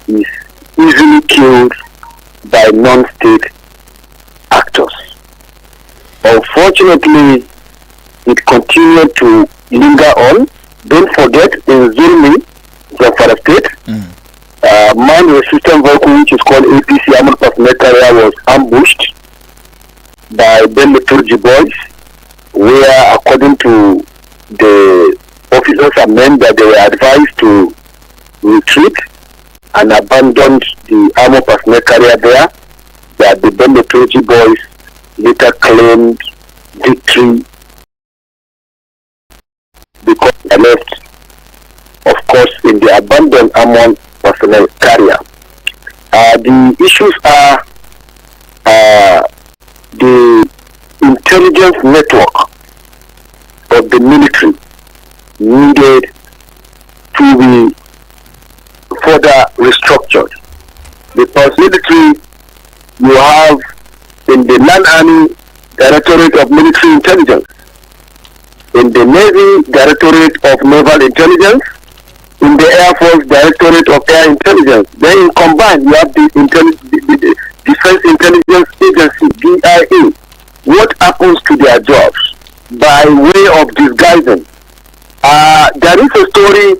is easily killed by non-state actors. Unfortunately, it continued to linger on. Don't forget, in Zulmi, Zamfara State, man-resistant vehicle, which is called APC Armored Personnel Carrier, was ambushed by Bello Turji boys, where, according to the officers and men, that they were advised to retreat and abandoned the armored personnel carrier there, that the Bello Turji boys later claimed victory because they left, of course, in the abandoned armored personnel carrier. The issues are the intelligence network of the military needed to be further restructured, because military, you have in the Land Army Directorate of Military Intelligence, in the Navy Directorate of Naval Intelligence, in the Air Force Directorate of Air Intelligence. Then in combined, you have the Defense Intelligence Agency, DIA. What happens to their jobs by way of disguising? There is a story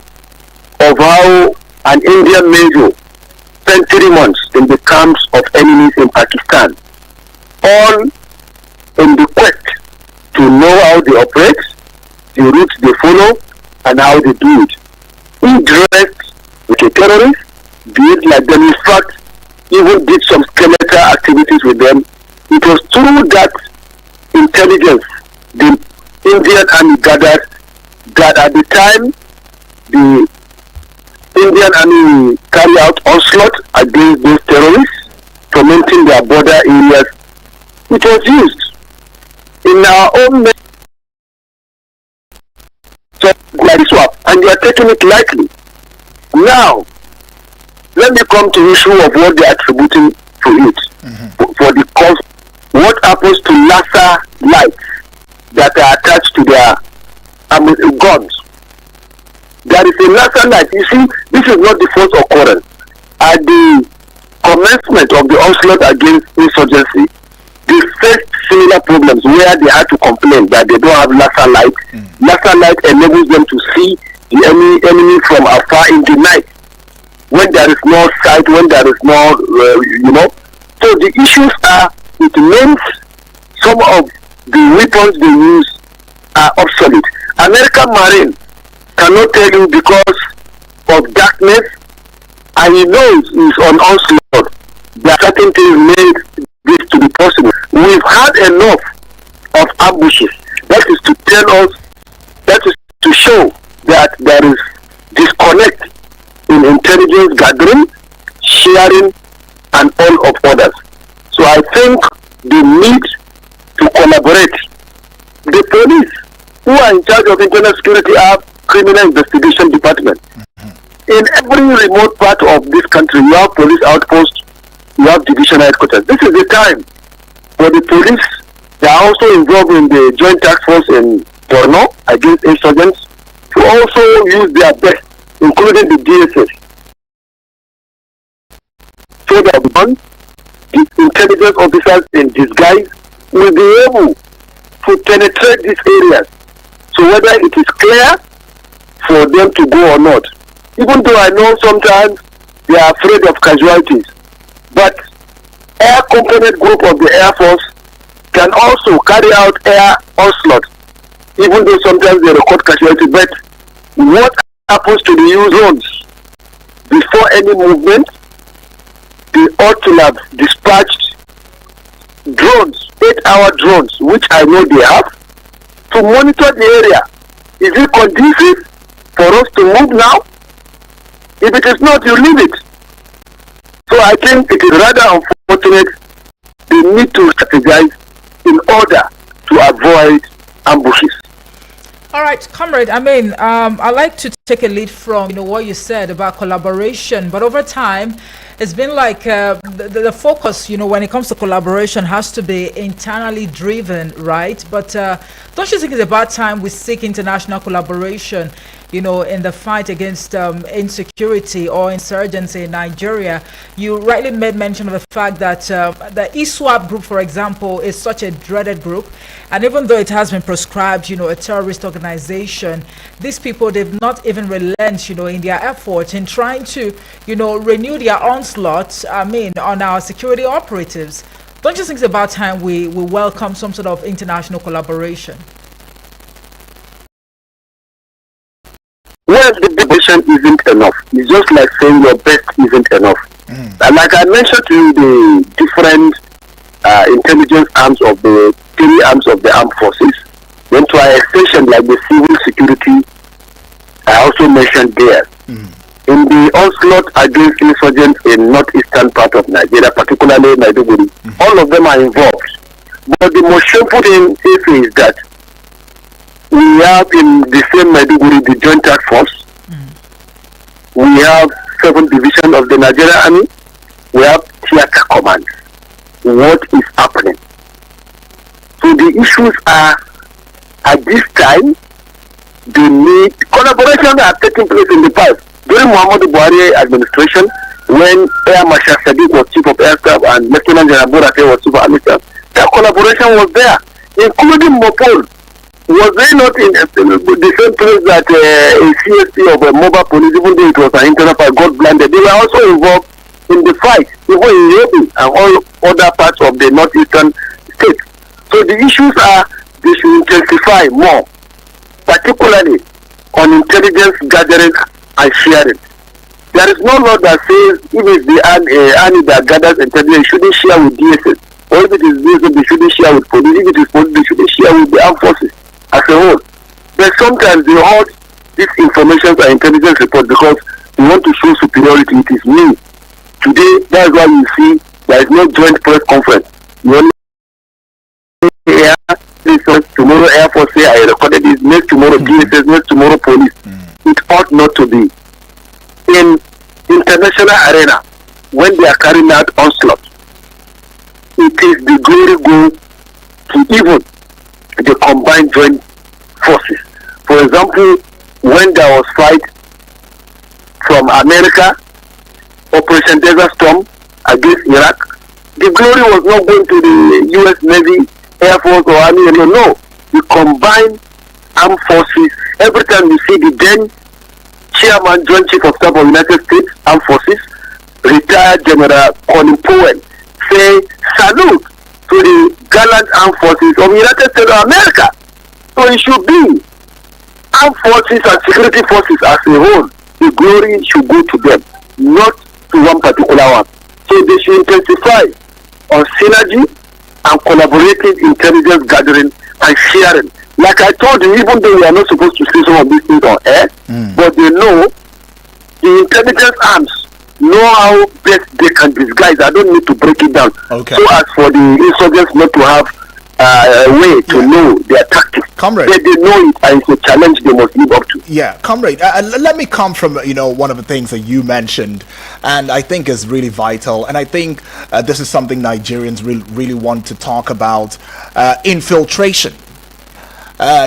of how an Indian major spent 3 months in the camps of enemies in Pakistan, all in the quest to know how they operate, the routes they follow, and how they do it. He dressed like a terrorist, behaved like them. In fact, even did some skeletal activities with them. It was through that intelligence the Indian army gathered that at the time the Indian army carried out onslaught against those terrorists, tormenting their border areas. It was used in our own swap, and you are taking it lightly. Now, let me come to the issue of what they are attributing to it. For the cause, what happens to laser lights that are attached to their guns? There is a laser light. You see, this is not the first occurrence. At the commencement of the onslaught against insurgency, they faced similar problems where they had to complain that they don't have laser light. Laser light enables them to see the enemy from afar in the night, when there is no sight, when there is no, So the issues are, it means some of the weapons they use are obsolete. American Marine cannot tell you because of darkness, and he knows he's on onslaught. There are certain things made this to be possible. We've had enough of ambushes. That is to tell us, that is to show that there is disconnect in intelligence gathering, sharing, and all of others. So I think they need to collaborate. The police, who are in charge of internal security, have criminal investigation department. In every remote part of this country, you have police outposts, you have division headquarters. This is the time for the police. They are also involved in the joint task force in Borno against insurgents to also use their best, including the DSS, so that the intelligence officers in disguise will be able to penetrate these areas. So whether it is clear for them to go or not, even though I know sometimes they are afraid of casualties, but air component group of the Air Force can also carry out air onslaught, even though sometimes they record casualties. But what happens to the U zones? Before any movement, they ought to have dispatched drones, 8-hour drones, which I know they have, to monitor the area. Is it conducive for us to move now? If it is not, you leave it. So I think it is rather unfortunate. They need to strategize in order to avoid ambushes. All right, comrade. I mean, I like to take a lead from what you said about collaboration, but over time, it's been like the focus, when it comes to collaboration, has to be internally driven, right? But don't you think it's about time we seek international collaboration? in the fight against insecurity or insurgency in Nigeria. You rightly made mention of the fact that the ISWAP group, for example, is such a dreaded group. And even though it has been proscribed, a terrorist organization, these people, they've not even relent, in their efforts in trying to, renew their onslaught, on our security operatives. Don't you think it's about time we welcome some sort of international collaboration? Well, the division isn't enough. It's just like saying your best isn't enough. And like I mentioned to you, the different intelligence arms of the three arms of the armed forces, then to our extension, like the civil security, I also mentioned there. In the onslaught against insurgents in northeastern part of Nigeria, particularly Maiduguri, all of them are involved. But the most shameful thing is that we have in the same Maiduguri the Joint Task Force. We have 7th Division of the Nigerian Army. We have theater commands. What is happening? So the issues are, at this time, they need collaboration that are taking place in the past. During Muhammadu Buhari administration, when Air Marshal Sadiq was Chief of Air Staff and Lieutenant General Burake was Chief of Army Staff, that collaboration was there, including Mopol. Was they not in the same place that a CSP of a mobile police, even though it was an internal fight, got blinded? They were also involved in the fight, even in Yobe and all other parts of the northeastern states. So the issues are, they should intensify more, particularly on intelligence gathering and sharing. There is no law that says if it's the army that gathers intelligence, shouldn't share with DSS. Or if it is DSS, they shouldn't share with police. If it is police, they shouldn't share with the armed forces as a whole. But sometimes they hold these information and intelligence reports because they want to show superiority. It is me. Today, that's why you see there is no joint press conference. You only hear tomorrow Air Force say I recorded this, next tomorrow DSS, next tomorrow police. It ought not to be. In international arena, when they are carrying out onslaught, it is the glory go to even the combined joint forces. For example, when there was fight from America, Operation Desert Storm against Iraq, the glory was not going to the U.S. Navy, Air Force or Army. No. The combined armed forces. Every time you see the then Chairman, Joint Chief of Staff of United States Armed Forces, retired General Colin Powell, say salute to the gallant armed forces of the United States of America. So it should be armed forces and security forces as a whole. The glory should go to them, not to one particular one. So they should intensify on synergy and collaborative intelligence gathering and sharing. Like I told you, even though we are not supposed to say some of these things on air, but they know, the intelligence arms know how best they can disguise. I don't need to break it down. Okay. So as for the insurgents not to have a way to know their tactics, Comrade, they know it, and it's a challenge they must live up to. Yeah, Comrade, let me come from, one of the things that you mentioned, and I think is really vital, and I think this is something Nigerians really want to talk about, infiltration.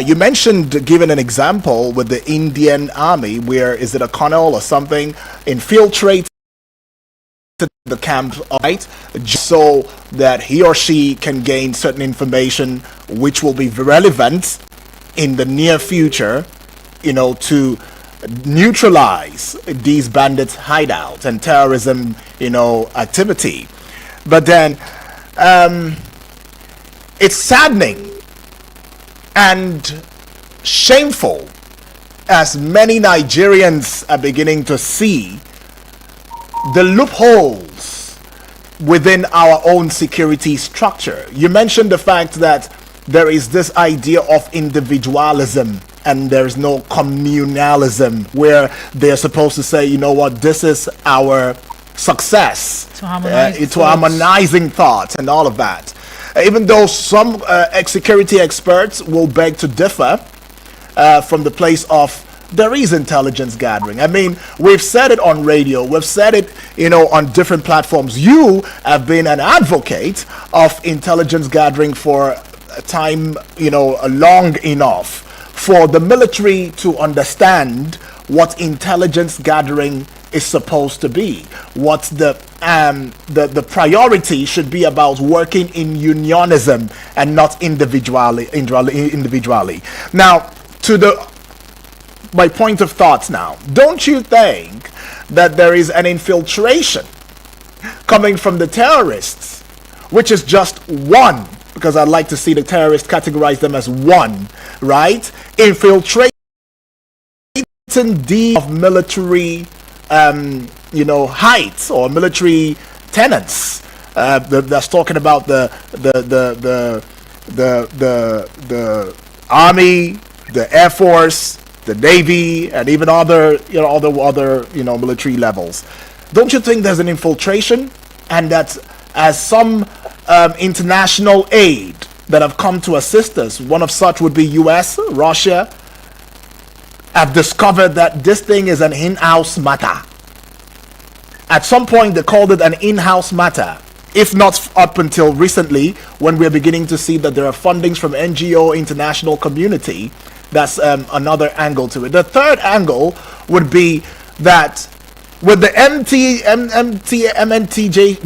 You mentioned giving an example with the Indian Army, where is it a colonel or something infiltrates the camp, right, so that he or she can gain certain information which will be relevant in the near future, to neutralize these bandits' hideouts and terrorism, activity. But then it's saddening and shameful as many Nigerians are beginning to see the loopholes within our own security structure. You mentioned the fact that there is this idea of individualism and there's no communalism, where they're supposed to say, this is our success, to harmonizing thoughts and all of that. Even though some security experts will beg to differ from the place of there is intelligence gathering. I mean, we've said it on radio, we've said it, on different platforms. You have been an advocate of intelligence gathering for a time, long enough for the military to understand what intelligence gathering is supposed to be, what the priority should be about working in unionism and not individually. Now, to my point of thoughts now, don't you think that there is an infiltration coming from the terrorists, which is just one, because I'd like to see the terrorists categorize them as one, right? Infiltrating the of military heights or military tenants. That's talking about the Army, the Air Force, the Navy, and even other military levels. Don't you think there's an infiltration, and that as some international aid that have come to assist us, one of such would be US, Russia, have discovered that this thing is an in-house matter. At some point they called it an in-house matter, if not up until recently, when we're beginning to see that there are fundings from NGO international community. That's another angle to it. The third angle would be that with the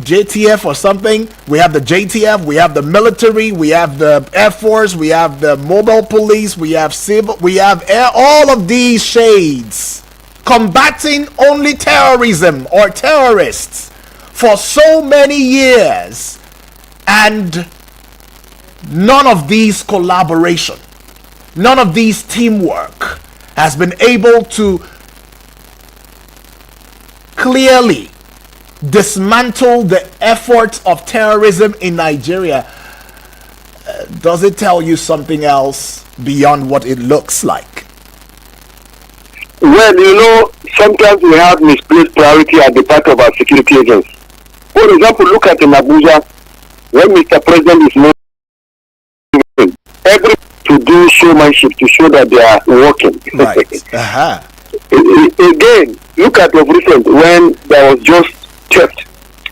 JTF or something, we have the JTF, we have the military, we have the Air Force, we have the mobile police, we have civil, we have air, all of these shades combating only terrorism or terrorists for so many years, and none of these collaboration, none of these teamwork has been able to clearly dismantle the efforts of terrorism in Nigeria. Does it tell you something else beyond what it looks like? Well, sometimes we have misplaced priority at the part of our security agents. For example, look at in Abuja, when Mr. President is moving, every to do showmanship to show that they are working. Right. Again, look at the recent when there was just theft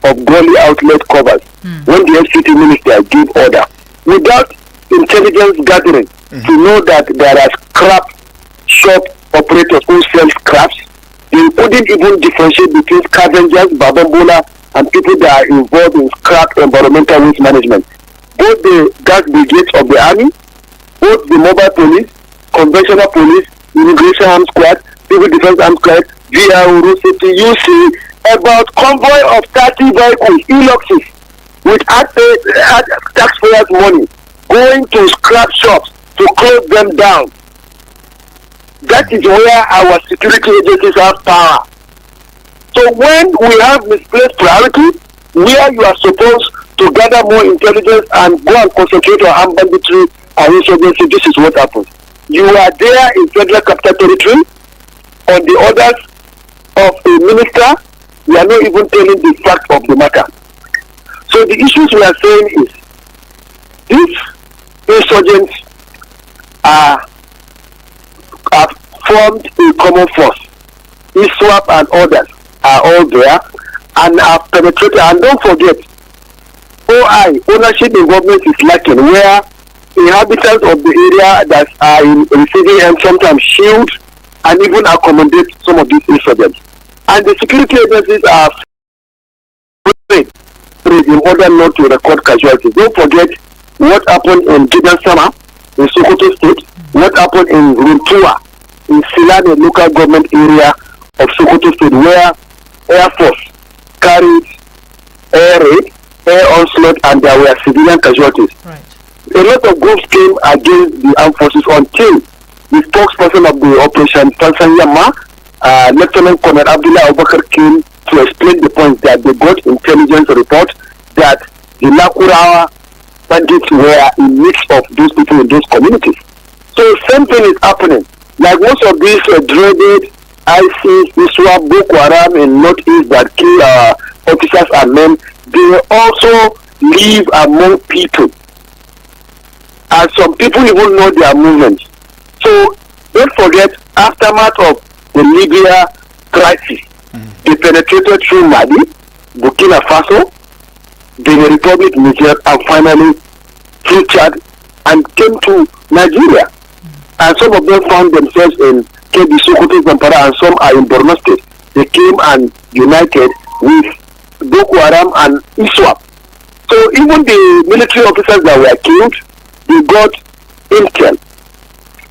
of Gully outlet covers, when the FCT minister gave order without intelligence gathering to know that there are scrap shop operators who sell scraps. They couldn't even differentiate between scavengers, babambola, and people that are involved in scrap environmental waste management. Both the gas brigades of the army, both the mobile police, conventional police, immigration armed squad, civil defense armed squad, VRO, road safety, UC, about convoy of 30 vehicles, e-luxes, with taxpayers' money, going to scrap shops to close them down. That is where our security agencies have power. So when we have misplaced priority, where you are supposed to gather more intelligence and go and concentrate on armed banditry and insurgency, this is what happens. You are there in Federal Capital Territory, on the orders of a minister, you are not even telling the fact of the matter. So the issues we are saying is, these insurgents have formed a common force. ISWAP and others are all there and have penetrated. And don't forget, ownership in government is lacking, where inhabitants of the area that are in receiving end sometimes shield and even accommodate some of these insurgents. And the security agencies are in order not to record casualties. Don't forget what happened in Gidan in Sokoto State, what happened in Runtua, in Silane local government area of Sokoto State, where Air Force carried air raid, air onslaught, and there were civilian casualties. Right. A lot of groups came against the armed forces until the spokesperson of the operation, Tanzania, Lieutenant Colonel Abdullah Abubakar, came to explain the point that they got intelligence report that the Nakurawa bandits were a mix of those people in those communities. So same thing is happening. Like most of these dreaded ISIS, ISWAP, Boko Haram in Northeast that kill officers and men, they also live among people. And some people even know their movements. So don't forget, aftermath of the Libya crisis, they penetrated through Mali, Burkina Faso, Benin Republic, Niger, and finally through Chad, and came to Nigeria. and some of them found themselves in Kebbi, Sokoto, Zamfara, and some are in Borno State. They came and united with Boko Haram and ISWAP. So even the military officers that were killed, they got intel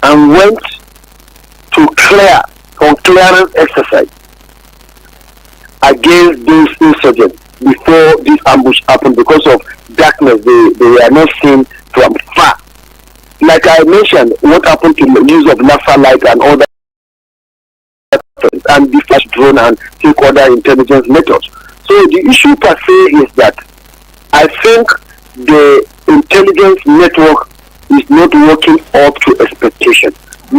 and went to clearance exercise against those insurgents before this ambush happened. Because of darkness, they were not seen from far. Like I mentioned, what happened to the use of NASA light and all that, and the flash drone and take other intelligence methods. So the issue per se is that I think the intelligence network is not working up to expectation.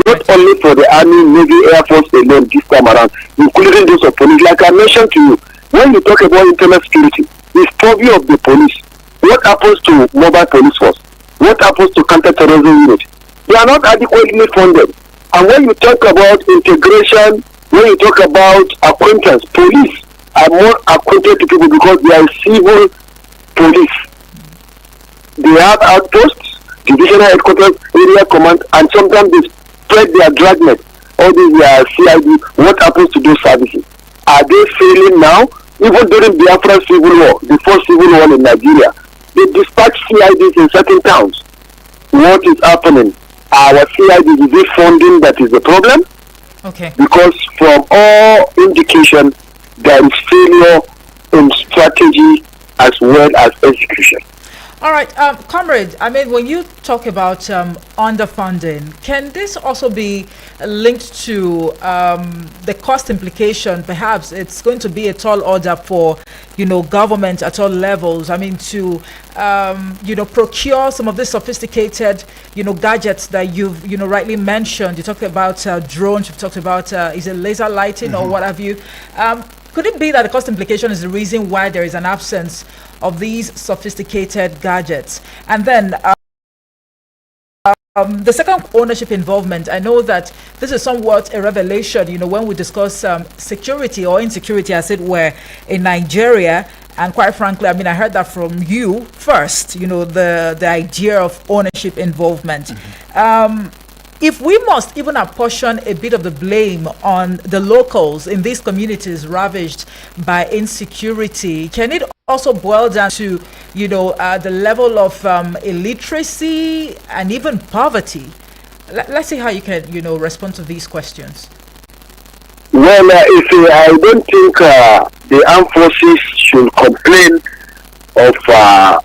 Not only for the Army, Navy, Air Force alone this time around, including those of police. Like I mentioned to you, when you talk about internal security, it's probably of the police. What happens to mobile police force? What happens to counter-terrorism unit? They are not adequately funded. And when you talk about integration, when you talk about acquaintance, police are more acquainted to people because they are civil police. They have outposts, divisional headquarters, area command, and sometimes they spread their dragnet. All these CID. What happens to those services? Are they failing now? Even during Biafra civil war, the first civil war in Nigeria, they dispatch CIDs in certain towns. What is happening? Our CIDs, is it funding that is the problem? Okay. Because from all indication, there is failure in strategy as well as execution. All right, comrade, I mean, when you talk about underfunding, can this also be linked to the cost implication? Perhaps it's going to be a tall order for, government at all levels. I mean, to, procure some of these sophisticated, gadgets that you've, rightly mentioned. You talked about drones, you've talked about, is it laser lighting or what have you? Could it be that the cost implication is the reason why there is an absence of these sophisticated gadgets? And then the second, ownership involvement. I know that this is somewhat a revelation, when we discuss security or insecurity, as it were, in Nigeria. And quite frankly, I mean, I heard that from you first, the idea of ownership involvement. If we must even apportion a bit of the blame on the locals in these communities ravaged by insecurity, can it also boil down to, the level of illiteracy and even poverty? Let's see how you can, respond to these questions. Well, I don't think the armed forces should complain of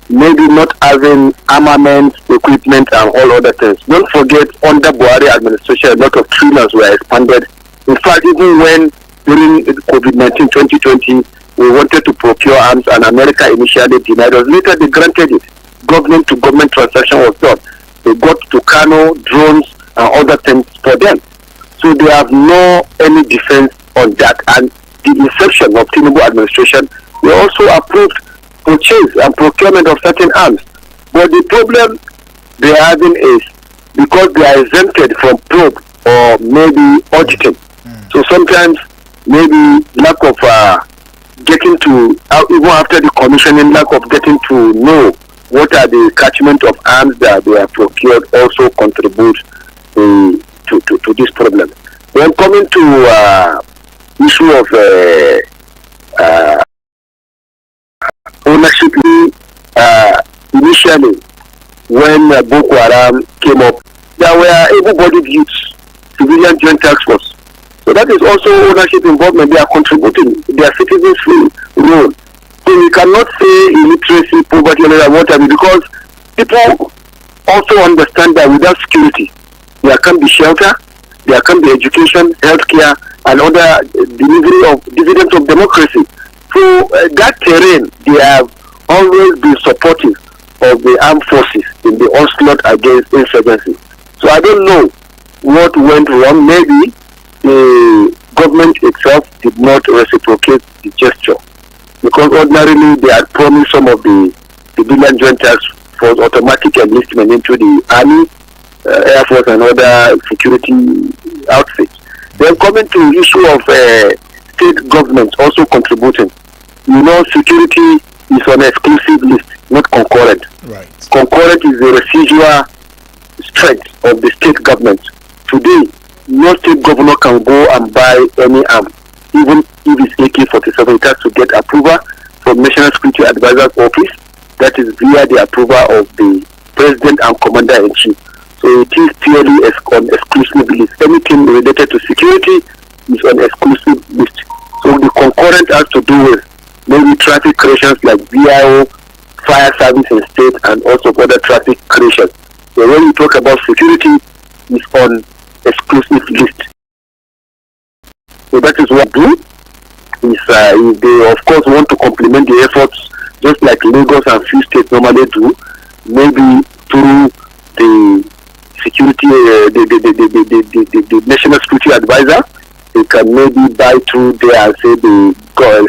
maybe not having armament, equipment, and all other things. Don't forget, under Buhari administration, a lot of trillions were expanded. In fact, even when during COVID-19 2020, we wanted to procure arms, and America initially denied us. Later, they granted it. Government-to-government transaction was done. They got Tucano, drones, and other things for them. So they have no any defense on that. And the inception of Tinubu administration, they also approved purchase and procurement of certain arms. But the problem they are having is because they are exempted from probe or maybe auditing. So sometimes maybe lack of getting to, even after the commissioning, lack of getting to know what are the catchment of arms that they have procured also contribute to this problem. Then coming to issue of ownership, initially when Boko Haram came up, there were able-bodied youths, civilian joint task force. So that is also ownership involvement. They are contributing their citizens' role. So we cannot say illiteracy, poverty, and whatever, because people also understand that without security, there can be shelter, there can be education, healthcare, and other delivery of dividends of democracy. So that terrain, they have always been supportive of the armed forces in the onslaught against insurgency. So I don't know what went wrong. Maybe the government itself did not reciprocate the gesture, because ordinarily they had promised some of the civilian joint task force automatic enlistment into the army, air force, and other security outfits. Then coming to the issue of state governments also contributing. Security is on an exclusive list, not concurrent. Right. Concurrent is the residual strength of the state government. buy any arm, even if it's AK-47. It has to get approval from National Security Advisor's office. That is via the approval of the President and Commander-in-Chief. So it is purely on exclusive list. Anything related to security is on exclusive list. So the concurrent has to do with maybe traffic creations like VIO, fire service in state, and also other traffic creations. So when you talk about security, it's on exclusive list. So that is what we do. If they of course want to complement the efforts, just like Lagos and few states normally do, maybe through the security, the National Security Advisor, they can maybe buy through there and say the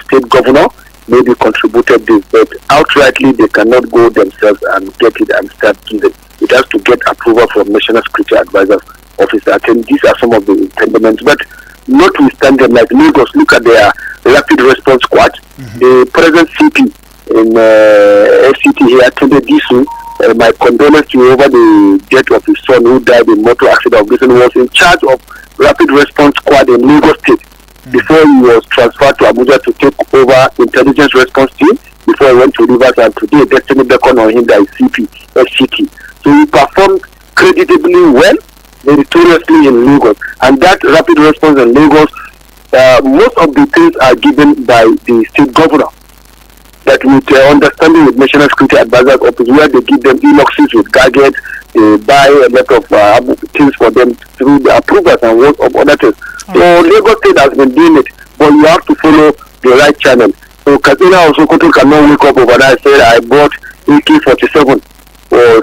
state governor maybe contributed this, but outrightly they cannot go themselves and get it and start giving. It has to get approval from National Security Advisor's office. I think these are some of the impediments, but notwithstanding, like Lagos, look at their rapid response squad. The present CP in FCT here attended this week. My condolence to you over the death of his son who died in motor accident of this, and was in charge of rapid response squad in Lagos State before he was transferred to Abuja to take over intelligence response team before he went to Rivers, and today destiny beckoned on him that is CP FCT. So he performed creditably well, meritoriously in Lagos, and that rapid response in Lagos, most of the things are given by the state governor. That with understanding with National Security Advisor's office, where they give them inoxes with gadgets, they buy a lot of things for them through the approvals and work of other things. So Lagos State has been doing it, but you have to follow the right channel. So Katsina also cannot wake up overnight and say, I bought AK-47 or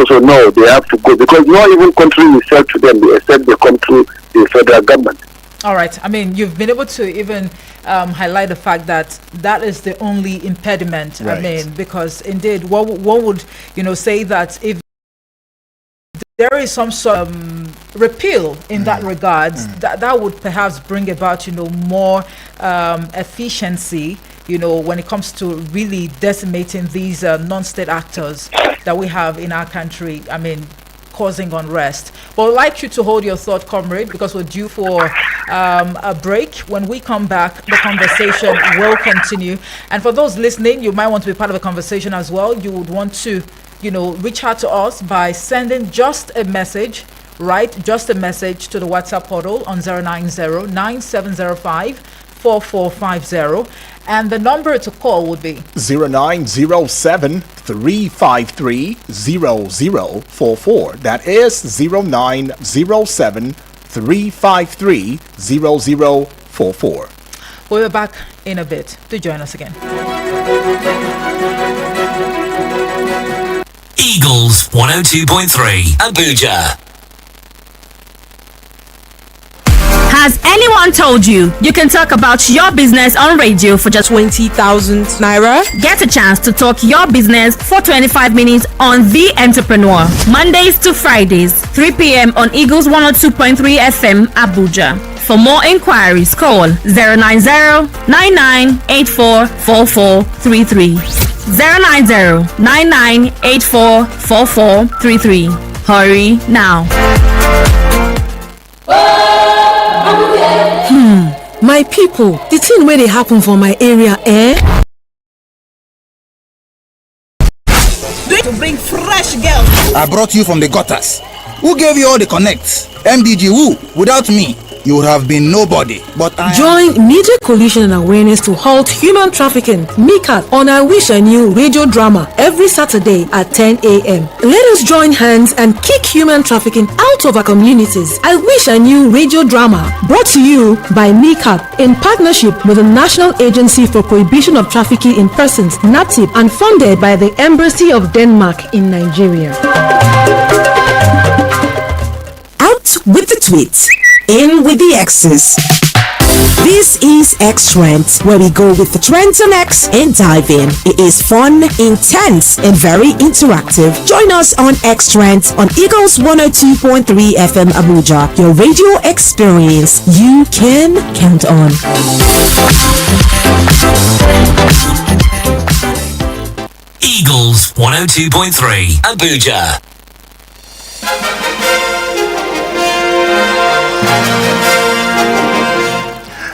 so. No, they have to go, because not even country will sell to them except they come through the federal government. All right. I mean, you've been able to even highlight the fact that that is the only impediment. Right. I mean, because indeed, what would say that if there is some sort of repeal in that regard, that would perhaps bring about more efficiency, when it comes to really decimating these non-state actors that we have in our country. I mean, causing unrest. But I'd like you to hold your thought, comrade, because we're due for a break. When we come back, the conversation will continue. And for those listening, you might want to be part of the conversation as well. You would want to, reach out to us by sending just a message, right? Just a message to the WhatsApp portal on 090-9705-4450. And the number to call would be 0907-353-0044. That is 0907-353-0044. We'll be back in a bit. Do join us again. Eagles 102.3 Abuja. Has anyone told you you can talk about your business on radio for just 20,000 naira? Get a chance to talk your business for 25 minutes on The Entrepreneur. Mondays to Fridays, 3 p.m. on Eagles 102.3 FM Abuja. For more inquiries, call 090-9984-4433. 090-9984-4433. Hurry now. My people, the thing where they happen for my area, To bring fresh girls. I brought you from the gutters. Who gave you all the connects? MDG who? Without me, you would have been nobody. But Join Media Coalition and Awareness to Halt Human Trafficking, MICAT, on I Wish I Knew radio drama every Saturday at 10 a.m. Let us join hands and kick human trafficking out of our communities. I Wish I Knew radio drama, brought to you by MICAT in partnership with the National Agency for Prohibition of Trafficking in Persons, NAPTIP, and funded by the Embassy of Denmark in Nigeria. Out with the tweets. In with the X's. This is X Trends, where we go with the trends on X and dive in. It is fun, intense, and very interactive. Join us on X Trends on Eagles 102.3 FM Abuja, your radio experience you can count on. Eagles 102.3 Abuja.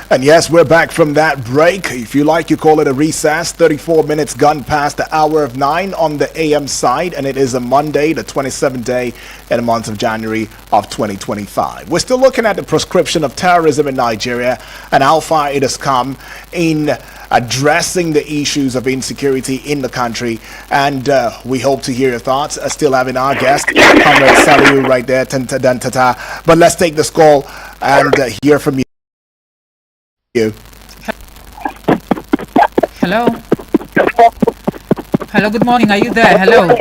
And yes, we're back from that break. If you like, you call it a recess. 34 minutes gone past the hour of 9 on the AM side, and it is a Monday, the 27th day in the month of January of 2025. We're still looking at the proscription of terrorism in Nigeria and how far it has come in addressing the issues of insecurity in the country, and we hope to hear your thoughts. Still having our guest, Comrade Saliu, right there, but let's take this call and hear from you. Hello. Hello, good morning. Are you there? Hello.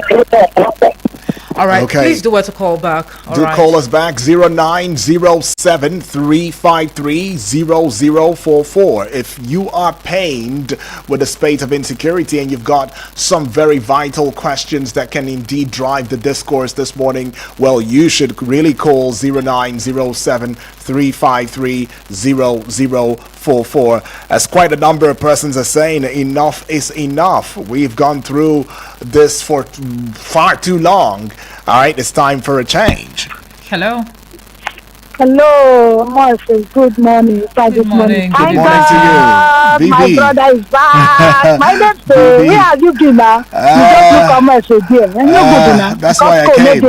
All right. Okay. Please do what to call back. Call us back 0907-353-0044 if you are pained with the state of insecurity and you've got some very vital questions that can indeed drive the discourse this morning. Well, you should really call 0907-353-0044. As quite a number of persons are saying, enough is enough. We've gone through this for far too long. All right, it's time for a change. Hello. Hello, Marcy. Good morning. Good morning. Good morning to you. My brother is back. My name is where have you been now? You just look at Marcy again. And you're good now. That's why I came.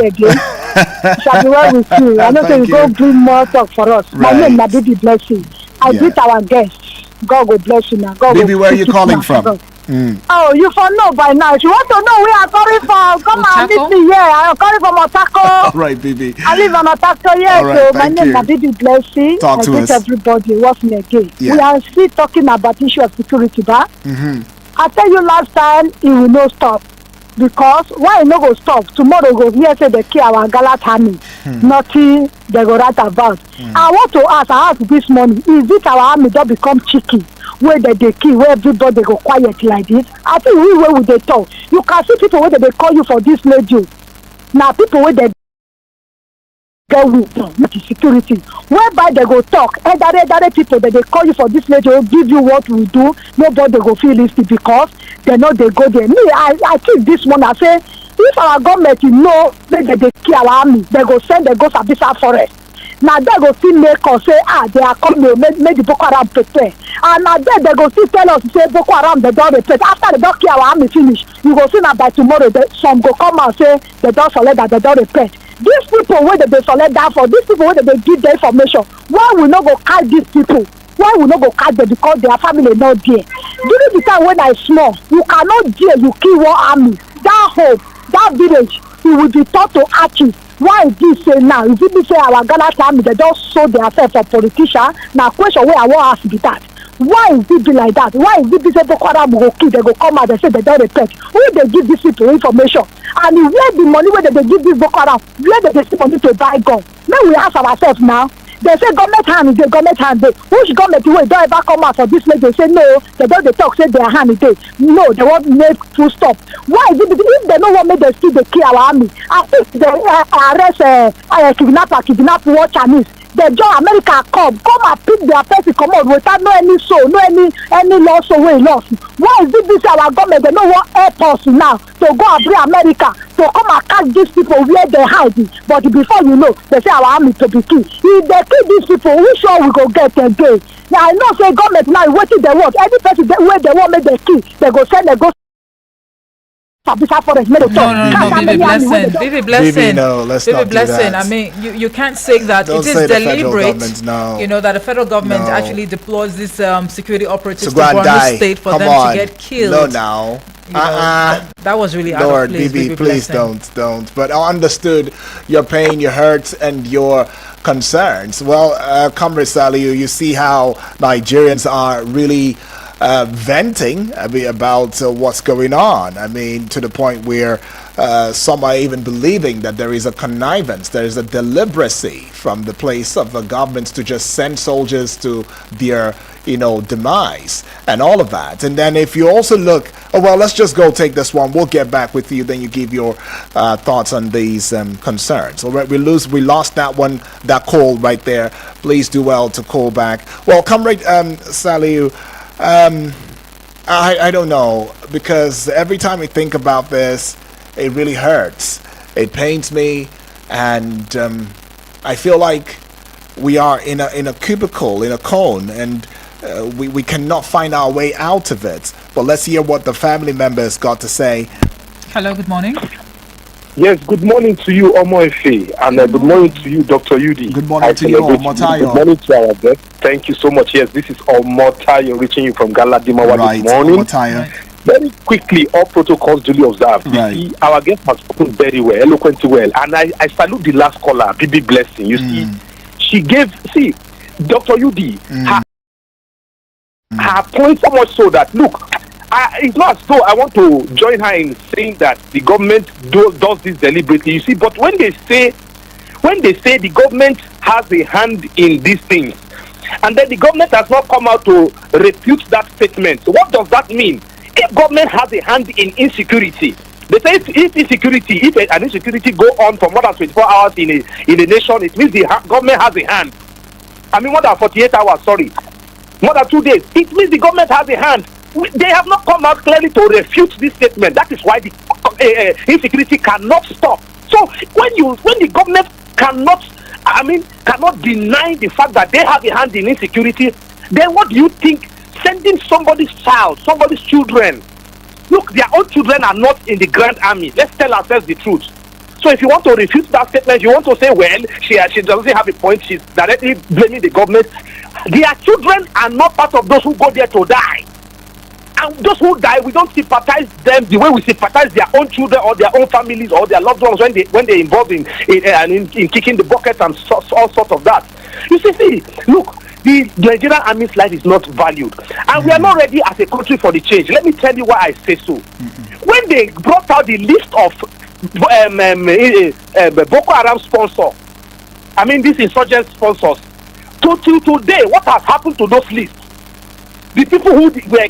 Shall be well with you. I know you go bring more talk for us. Right. My name is Baby Bless you. I greet our guests. God will bless you now. Baby, where are you calling from? Oh, you for know by now. If you want to know where I'm calling from, come and meet me here. I'm calling from Otako. All right, baby. I live on Otako, yes. Right, so my name is Baby Blessing. Talk to us. Everybody, what's me again? Yeah. We are still talking about issue of security, but I tell you last time, it will not stop. Because why it no go stop? Tomorrow go here say they kill our Galat army. Nothing they go write about. I want to ask this morning, is it our army that become cheeky? Where they kill, where everybody go quiet like this? I think where would they talk? You can see people where they call you for this radio. Now people where they go with the security. Whereby they go talk, other people that they call you for this radio, give you what we do, nobody go feel it because they know they go there. Me, I keep this one, I say, if our government know that they kill our army, they go send, they go Sabisa forest. Now they go still make us say, they are coming, make the Boko Haram prepare. And now they go still tell us, say, Boko Haram, they don't prepare. After they don't kill our army finish, you go see now by tomorrow, some go come and say, they don't select that, they don't prepare. These people, where they select that for, these people, where they give the information, why we not go catch these people? Why we not go catch them? Because their family not there. During the time when I small, you cannot dare you kill one army. That home, that village, it will be taught to archive. Why is this say now? Is it be say our Ghana army they just sold themselves for politicians? Now question where I want ask be that. Why is it be like that? Why is it be say Boko Haram go kill, they go come out, they say they don't repent? Who they give these people information? And where the money where they give this Boko Haram, where they see money to buy gun? Now we ask ourselves now. They say government hand is there, government hand there. Which government wey don't ever come out for this place? They say no, they don't talk, say their hand is there. No, they won't make full stop. Why is it? If they don't want me, they still they kill our army. I think they arrest kidnap war Chinese. They join America come and pick their person come out without no any soul, no any loss away loss. Why is it this our government? They don't want help us now to go and bring America to come and catch these people where they hide. But before you know, they say our army to be killed. If they kill these people, we sure we go get again. Now I know say government now waiting they want. Any person where they want make they kill, they go send they go. No, Baby Blessing. Baby, no, let's not do that. I mean, you can't say that. Don't it is deliberate. No. You know that the federal government actually deploys these security operatives to Borno State for them to get killed. No, now. That was really out Lord, of place. Baby, please don't. But I understood your pain, your hurts, and your concerns. Well, Comrade Saliu, you see how Nigerians are really venting about what's going on. I mean, to the point where some are even believing that there is a connivance, there is a deliberacy from the place of the governments to just send soldiers to their, demise and all of that. And then if you also look, let's just go take this one. We'll get back with you. Then you give your thoughts on these concerns. All right, we lost that one, that call right there. Please do well to call back. Well, Comrade Saliu, I don't know, because every time I think about this, it really hurts. It pains me, and I feel like we are in a cubicle, in a cone, and we cannot find our way out of it. But let's hear what the family members got to say. Hello, good morning. Yes, good morning to you, Omo Efe, and good morning to you, Dr. Yudi. Good morning to you, Omotayo. Good morning to our guest. Thank you so much. Yes, this is Omotayo reaching you from Galadimawa this morning. Omotayo. Very quickly, all protocols duly observed. Right. You see, our guest has spoken very well, eloquently well, and I salute the last caller, Bibi Blessing. You see, she gave, Dr. Yudi, her point so much so that, look, it's not as though I want to join her in saying that the government does this deliberately. You see, but when they say the government has a hand in these things, and then the government has not come out to refute that statement, what does that mean? If government has a hand in insecurity, they say if an insecurity go on for more than 24 hours in a nation, it means the government has a hand. I mean, more than 48 hours, sorry. More than 2 days. It means the government has a hand. They have not come out clearly to refute this statement. That is why the insecurity cannot stop. So when the government cannot deny the fact that they have a hand in insecurity, then what do you think? Sending somebody's child, somebody's children. Look, their own children are not in the Grand Army. Let's tell ourselves the truth. So if you want to refute that statement, you want to say, well, she doesn't have a point. She's directly blaming the government. Their children are not part of those who go there to die. And those who die, we don't sympathize them the way we sympathize their own children or their own families or their loved ones when they're involved in kicking the bucket and all sorts of that. You see, look, the Nigerian Army's life is not valued, and we are not ready as a country for the change. Let me tell you why I say so. When they brought out the list of Boko Haram sponsors, I mean these insurgent sponsors, till today, what has happened to those lists? The people who were,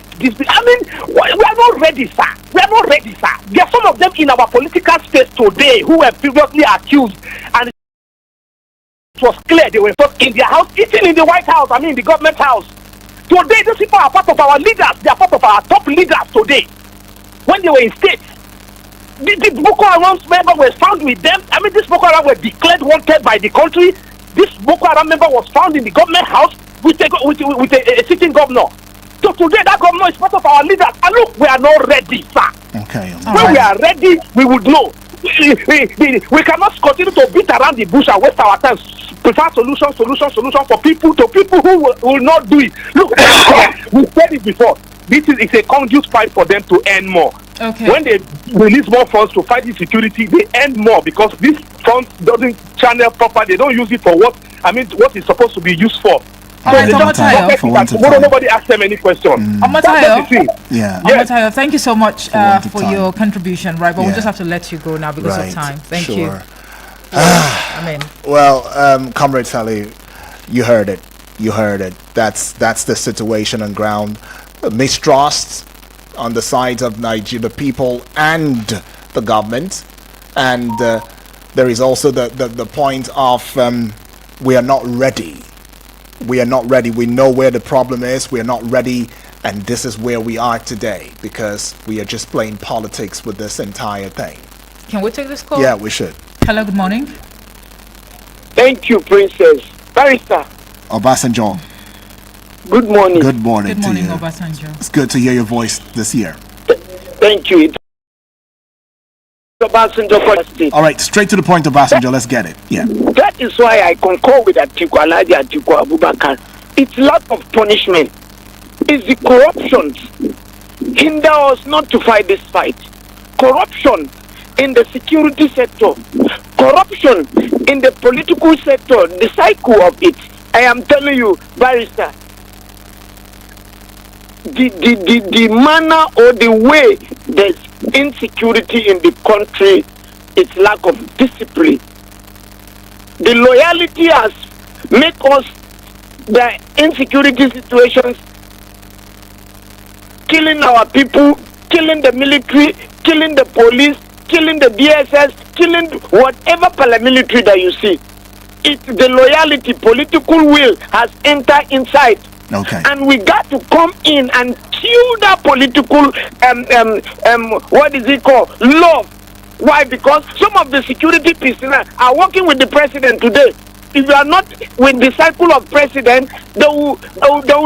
I mean, we are not ready, sir. We are not ready, sir. There are some of them in our political space today who were previously accused, and it was clear they were first in their house, eating in the White House, I mean the government house. Today, those people are part of our leaders. They are part of our top leaders today. When they were in state, the Boko Haram member was found with them. I mean, this Boko Haram were declared wanted by the country. This Boko Haram member was found in the government house with a sitting governor. So today, that governor is part of our leaders. And look, we are not ready, sir. Okay. When we are ready, we would know. We cannot continue to beat around the bush and waste our time. Prefer solution for people who will not do it. Look, we said it before. This is a conduit fight for them to earn more. Okay. When they release more funds to fight insecurity, they earn more because this funds doesn't channel properly. They don't use it for what it's supposed to be used for. Nobody asks them any question. Omotayo, thank you so much for your contribution, right? But we'll just have to let you go now because of time. Thank you. Well, Comrade Saleh, you heard it. That's the situation on ground. Mistrust on the sides of Nigeria, the people and the government, and there is also the point of we are not ready. We are not ready. We know where the problem is. We are not ready, and this is where we are today because we are just playing politics with this entire thing. Can we take this call? Yeah, we should. Hello, good morning. Thank you, Princess. Barrister Obasanjo. Good morning. Good morning to you. Obasanjo. It's good to hear your voice this year. Thank you. Obasanjo for the state. All right, straight to the point, Obasanjo. Let's get it. Yeah. That is why I concur with Atiku Alhaji Atiku Abubakar. It's lack of punishment. It's the corruption hinder us not to fight this fight. Corruption in the security sector, corruption in the political sector, the cycle of it. I am telling you, Barrister, the manner or the way there's insecurity in the country is lack of discipline. The loyalty has made us the insecurity situations, killing our people, killing the military, killing the police, killing the DSS, killing whatever paramilitary that you see. It's the loyalty, political will has entered inside. Okay. And we got to come in and kill that political what is it called? Love. Why? Because some of the security personnel are working with the president today. if you are not with the cycle of president, they will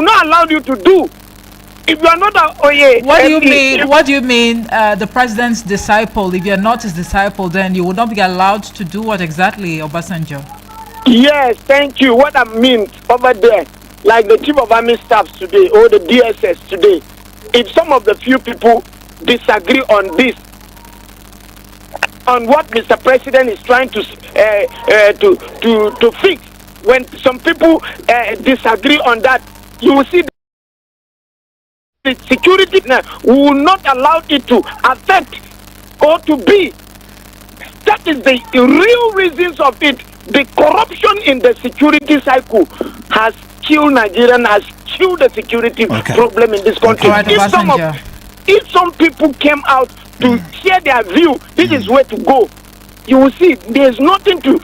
not allow you to do. If you are not what do you mean? What do you mean? The president's disciple. If you are not his disciple, then you will not be allowed to do what exactly, Obasanjo? Yes, thank you. What I mean over there, like the chief of army staffs today or the DSS today, if some of the few people disagree on this, on what Mr. President is trying to fix, when some people disagree on that, you will see the security now will not allow it to affect or to be. That is the real reasons of it. The corruption in the security cycle has killed Nigeria, has killed the security problem in this country. If some people came out to share their view, this is where to go. You will see there's nothing to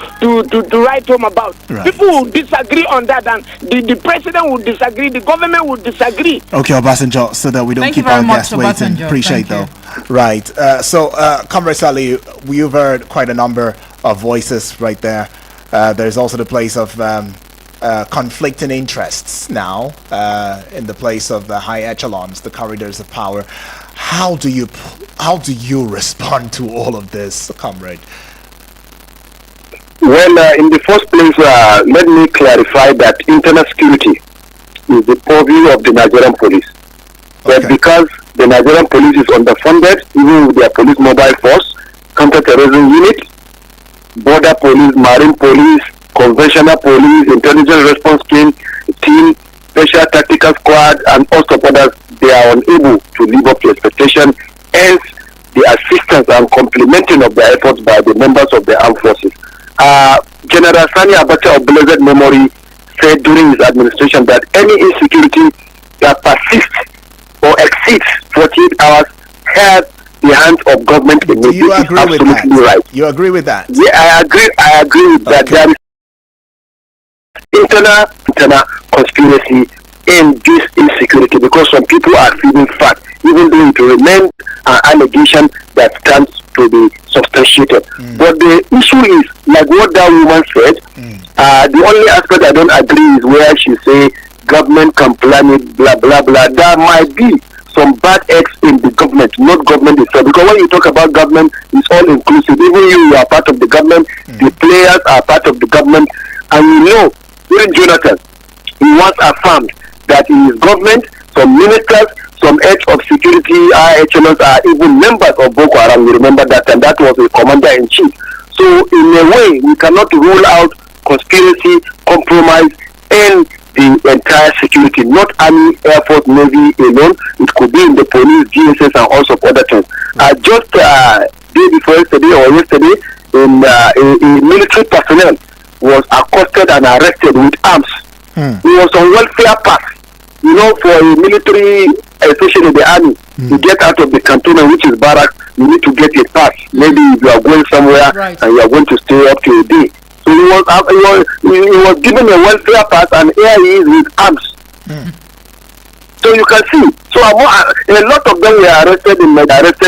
write home about. Right. People will disagree on that, and the president will disagree, the government will disagree. Okay, Obasanjo, so that we don't keep our guests waiting. Appreciate though. Right. So, Comrade Sali, you've heard quite a number of voices right there. There's also the place of conflicting interests now in the place of the high echelons, the corridors of power. How do you respond to all of this, comrade? Well, in the first place, let me clarify that internal security is the purview of the Nigerian police. But because the Nigerian police is underfunded, even with their police mobile force, counter-terrorism unit, border police, marine police, conventional police, intelligence response team, special tactical squad, and host of others, they are unable to live up to expectation. Hence, the assistance and complementing of their efforts by the members of the armed forces. General Sani Abacha of blessed memory said during his administration that any insecurity that persists or exceeds 48 hours has the hands of government. Do you agree with that? Right. You agree with that? Yeah, I agree with that. There is internal conspiracy in this insecurity because some people are feeling fat, even though it remains an allegation that stands to be substantiated. But the issue is, like what that woman said, the only aspect I don't agree is where she say government can plan it, blah, blah, blah. There might be some bad eggs in the government, not government itself. Because when you talk about government, it's all inclusive. Even you are part of the government, the players are part of the government. And you know, during Jonathan, he once affirmed that in his government, some ministers, some heads of security, HLOs are even members of Boko Haram. You remember that, and that was a commander-in-chief. So in a way, we cannot rule out conspiracy, compromise, and the entire security, not Army, Air Force, Navy alone. It could be in the police, GSS, and also other things. Just day before yesterday or yesterday, a military personnel was accosted and arrested with arms. He was on welfare pass. You know, for a military, especially the army, to get out of the cantonment, which is barracks, you need to get a pass. Maybe if you are going somewhere and you are going to stay up to a day. So he was given a welfare pass, and here he is with arms. So you can see. So a lot of them were arrested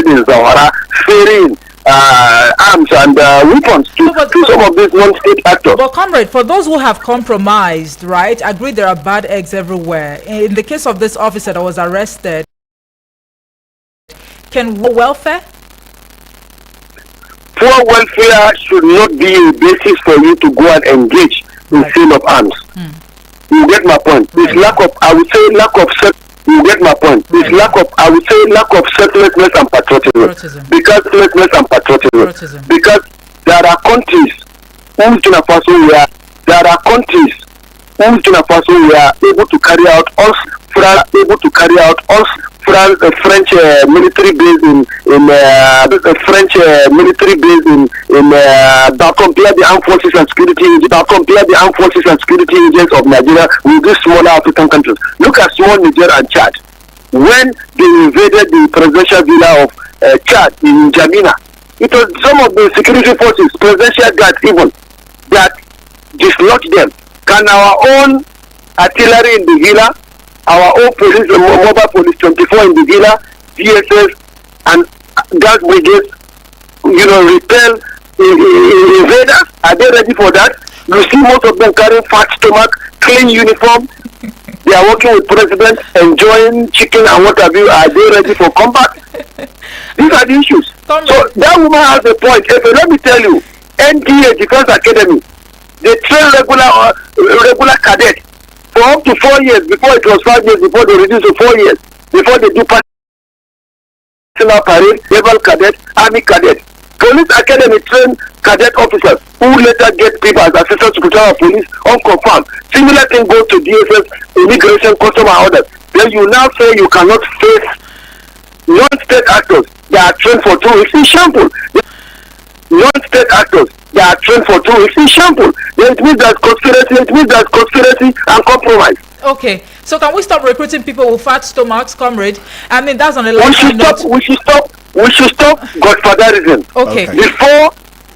in Zawara, ferrying arms and weapons to some of these non-state actors. But comrade, for those who have compromised, right, agree there are bad eggs everywhere. In the case of this officer that was arrested, can welfare? Poor welfare should not be a basis for you to go and engage in sale of arms. You get my point. It's lack of, I would say, lack of you get my point. It's lack of, I would say, lack of selflessness and patriotism. Because selflessness and patriotism. Because there are countries whose Burkina Faso were able to carry out French military base in French military base in compare the armed forces and security agents of Nigeria with these smaller African countries. Look at small Niger and Chad. When they invaded the presidential villa of Chad in N'Djamena, it was some of the security forces, presidential guards even, that dislodged them. Can our own artillery in the villa, our own police, mobile police 24 in the villa, DSS and gas brigades, repel invaders? Are they ready for that? You see most of them carrying fat stomach, clean uniform. They are working with president, enjoying chicken and what have you. Are they ready for combat? These are the issues. So that woman has a point. Let me tell you, NDA Defense Academy, they train regular cadets for up to 4 years. Before it was 5 years, before they reduced to 4 years, before they do personal parade, naval cadet, army cadet. Police Academy train cadet officers who later get people as assistant secretary of police unconfirmed. Similar thing goes to DSS, immigration, custom and others. Then you now say you cannot face non-state actors that are trained for 2 weeks in shambles. Non-state actors that are trained for 2 weeks in shambles. Then it means there's conspiracy and compromise. Okay, so can we stop recruiting people with fat stomachs, comrade? I mean, that's on a lighter note. We should stop godfatherism. Okay. Before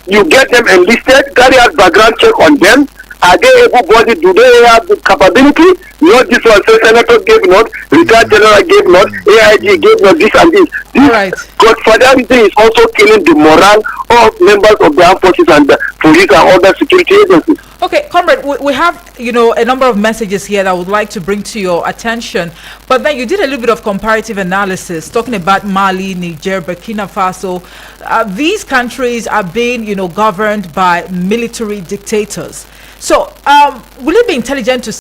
you get them enlisted, carry out background check on them. Are they able-bodied? Do they have the capability? Not this one, so Senator gave not, retired general gave not, AIG gave not, this and this. This godfatherism is also killing the morale of members of the armed forces and the police and other security agencies. Okay, comrade, we have, a number of messages here that I would like to bring to your attention. But then you did a little bit of comparative analysis, talking about Mali, Niger, Burkina Faso. These countries are being, governed by military dictators. So will it be intelligent to